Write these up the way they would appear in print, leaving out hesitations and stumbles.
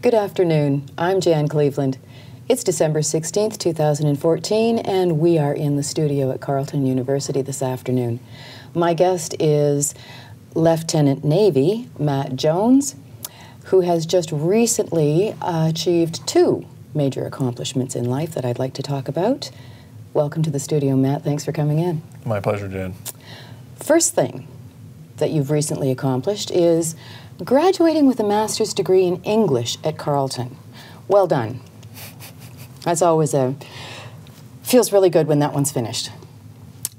Good afternoon. I'm Jan Cleveland. It's December 16th, 2014, and we are in the studio at Carleton University this afternoon. My guest is Lieutenant Navy Matt Jones, who has just recently achieved two major accomplishments in life that I'd like to talk about. Welcome to the studio, Matt. Thanks for coming in. My pleasure, Jan. First thing that you've recently accomplished is graduating with a master's degree in English at Carleton. Well done. That's always feels really good when that one's finished.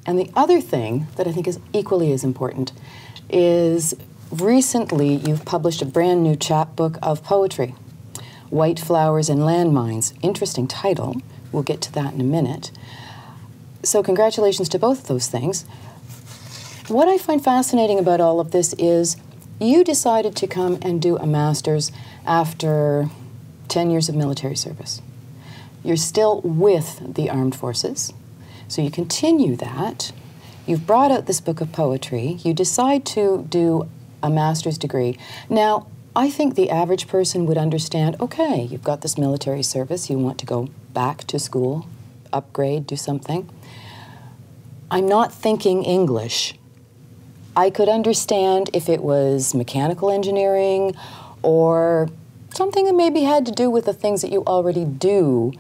And the other thing that I think is equally as important is recently you've published a brand new chapbook of poetry, White Flowers and Landmines. Interesting title. We'll get to that in a minute. So congratulations to both of those things. What I find fascinating about all of this is you decided to come and do a master's after 10 years of military service. You're still with the armed forces, so you continue that. You've brought out this book of poetry. You decide to do a master's degree. Now, I think the average person would understand, okay, you've got this military service, you want to go back to school, upgrade, do something. I'm not thinking English. I could understand if it was mechanical engineering or something that maybe had to do with the things that you already do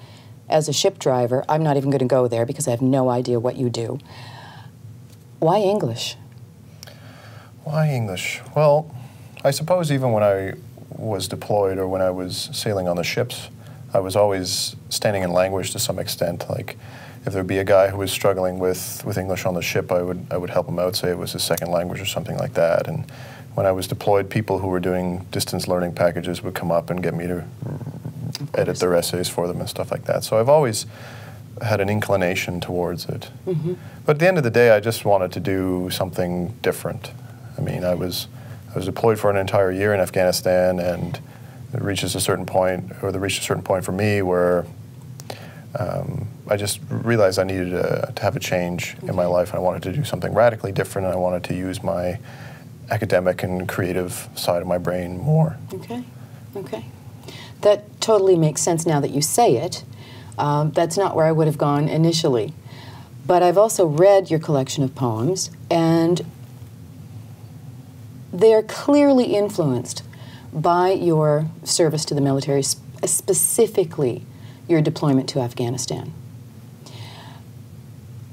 as a ship driver. I'm not even going to go there because I have no idea what you do. Why English? Why English? Well, I suppose even when I was deployed or when I was sailing on the ships, I was always standing in language to some extent. Like, if there'd be a guy who was struggling with English on the ship, I would help him out, say it was his second language or something like that. And when I was deployed, people who were doing distance learning packages would come up and get me to edit their essays for them and stuff like that. So I've always had an inclination towards it. Mm-hmm. But at the end of the day, I just wanted to do something different. I mean, I was deployed for an entire year in Afghanistan, and it reaches a certain point, or there reached a certain point for me where I just realized I needed to have a change in my life, and I wanted to do something radically different, and I wanted to use my academic and creative side of my brain more. Okay, okay. That totally makes sense now that you say it. That's not where I would have gone initially. But I've also read your collection of poems, and they're clearly influenced by your service to the military, specifically your deployment to Afghanistan.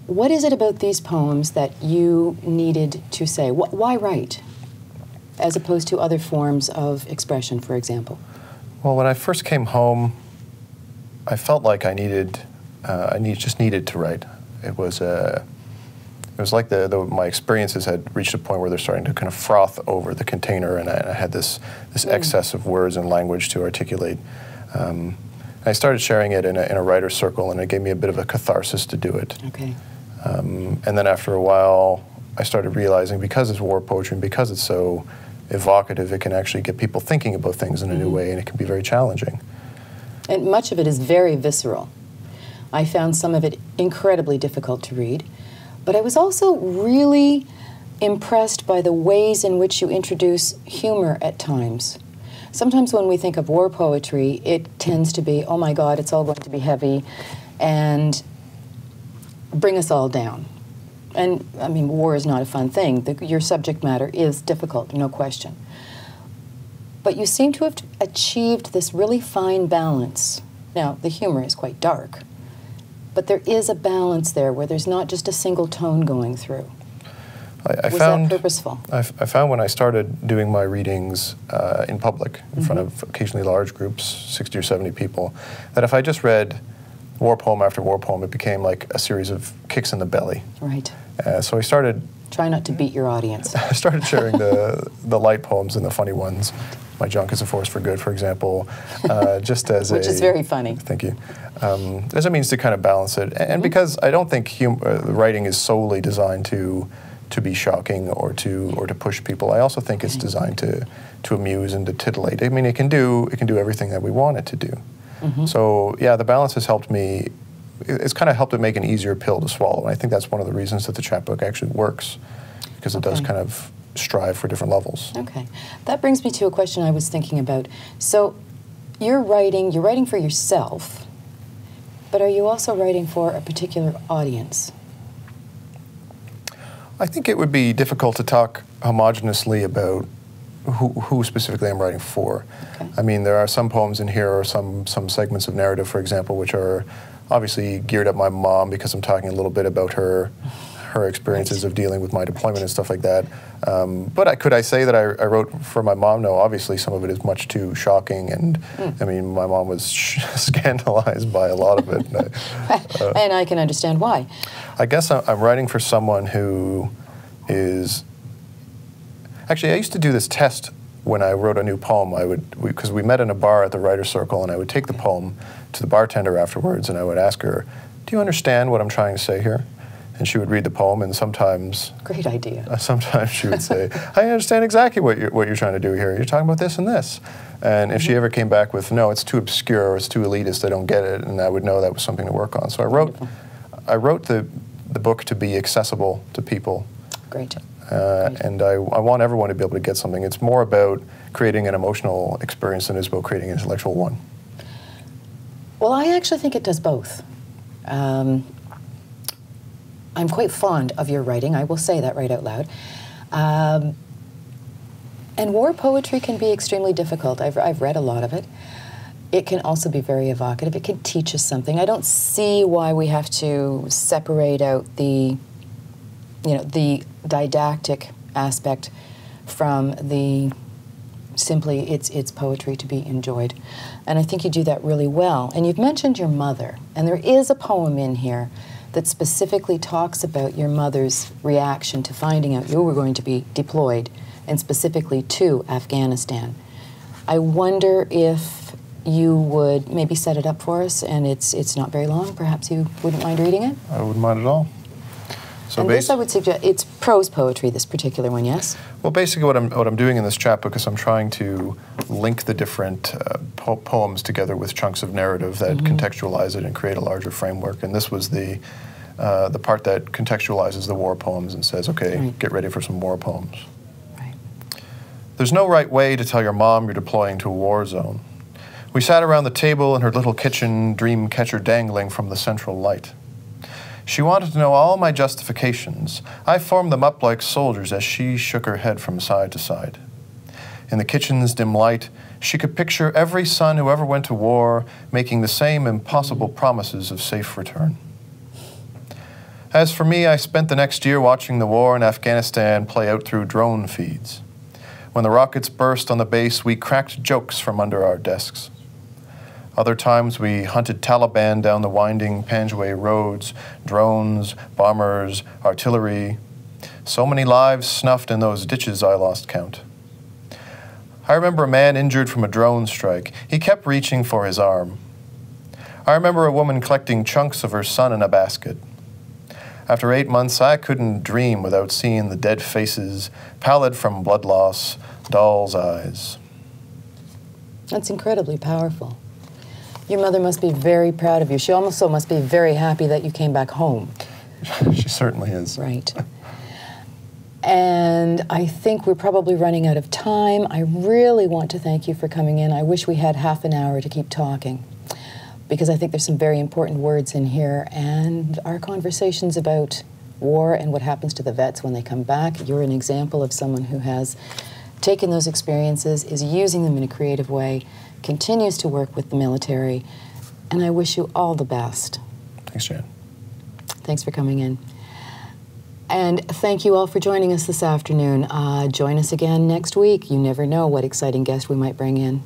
What is it about these poems that you needed to say? Why write, as opposed to other forms of expression, for example? Well, when I first came home, I felt like I just needed to write. It was like my experiences had reached a point where they're starting to kind of froth over the container, and I had this excess of words and language to articulate. I started sharing it in a writer's circle, and it gave me a bit of a catharsis to do it. Okay. And then after a while, I started realizing, because it's war poetry and because it's so evocative, it can actually get people thinking about things in a new way, and it can be very challenging. And much of it is very visceral. I found some of it incredibly difficult to read, but I was also really impressed by the ways in which you introduce humor at times. Sometimes when we think of war poetry, it tends to be, oh my God, it's all going to be heavy, and bring us all down. And, I mean, war is not a fun thing. Your subject matter is difficult, no question. But you seem to have achieved this really fine balance. Now, the humor is quite dark, but there is a balance there where there's not just a single tone going through. Was that purposeful? I found when I started doing my readings in public, in front of occasionally large groups, 60 or 70 people, that if I just read war poem after war poem, it became like a series of kicks in the belly. Right. So I started... Try not to beat your audience. I started sharing the light poems and the funny ones. My junk is a force for good, for example, just as Which is very funny. Thank you. As a means to kind of balance it. And because I don't think writing is solely designed to be shocking or to push people. I also think it's designed to amuse and to titillate. I mean, it can do everything that we want it to do. So yeah, the balance has helped me. It's kind of helped it make an easier pill to swallow. And I think that's one of the reasons that the chapbook actually works, because it does kind of strive for different levels. Okay. That brings me to a question I was thinking about. So you're writing for yourself, but are you also writing for a particular audience? I think it would be difficult to talk homogeneously about who specifically I'm writing for. Okay. I mean, there are some poems in here, or some segments of narrative, for example, which are obviously geared at my mom, because I'm talking a little bit about her experiences of dealing with my deployment and stuff like that. But could I say that I wrote for my mom? No, obviously some of it is much too shocking, and I mean, my mom was scandalized by a lot of it. And I can understand why. I guess I'm writing for someone who is... Actually, I used to do this test when I wrote a new poem. Because we met in a bar at the Writer's Circle, and I would take the poem to the bartender afterwards, and I would ask her, "Do you understand what I'm trying to say here?" And she would read the poem, and sometimes... Great idea. Sometimes she would say, "I understand exactly what you're trying to do here. You're talking about this and this." And if she ever came back with, "No, it's too obscure, or it's too elitist, I don't get it," and I would know that was something to work on. So I wrote the book to be accessible to people. Great. And I want everyone to be able to get something. It's more about creating an emotional experience than it is about creating an intellectual one. Well, I actually think it does both. I'm quite fond of your writing. I will say that right out loud. And war poetry can be extremely difficult. I've read a lot of it. It can also be very evocative. It can teach us something. I don't see why we have to separate out the didactic aspect from the simply it's poetry to be enjoyed. And I think you do that really well. And you've mentioned your mother, and there is a poem in here that specifically talks about your mother's reaction to finding out you were going to be deployed, and specifically to Afghanistan. I wonder if you would maybe set it up for us, and it's not very long. Perhaps you wouldn't mind reading it? I wouldn't mind at all. So and this, I would suggest, it's prose poetry, this particular one, yes? Well, basically what I'm doing in this chapbook is I'm trying to link the different poems together with chunks of narrative that contextualize it and create a larger framework. And this was the part that contextualizes the war poems and says, okay, get ready for some war poems. Right. There's no right way to tell your mom you're deploying to a war zone. We sat around the table in her little kitchen, dream catcher dangling from the central light. She wanted to know all my justifications. I formed them up like soldiers as she shook her head from side to side. In the kitchen's dim light, she could picture every son who ever went to war making the same impossible promises of safe return. As for me, I spent the next year watching the war in Afghanistan play out through drone feeds. When the rockets burst on the base, we cracked jokes from under our desks. Other times we hunted Taliban down the winding Panjwai roads, drones, bombers, artillery. So many lives snuffed in those ditches I lost count. I remember a man injured from a drone strike. He kept reaching for his arm. I remember a woman collecting chunks of her son in a basket. After 8 months, I couldn't dream without seeing the dead faces, pallid from blood loss, doll's eyes. That's incredibly powerful. Your mother must be very proud of you. She also must be very happy that you came back home. She certainly is. Right. And I think we're probably running out of time. I really want to thank you for coming in. I wish we had half an hour to keep talking, because I think there's some very important words in here, and our conversations about war and what happens to the vets when they come back. You're an example of someone who has taken those experiences, is using them in a creative way, continues to work with the military, and I wish you all the best. Thanks, Jan. Thanks for coming in. And thank you all for joining us this afternoon. Join us again next week. You never know what exciting guest we might bring in.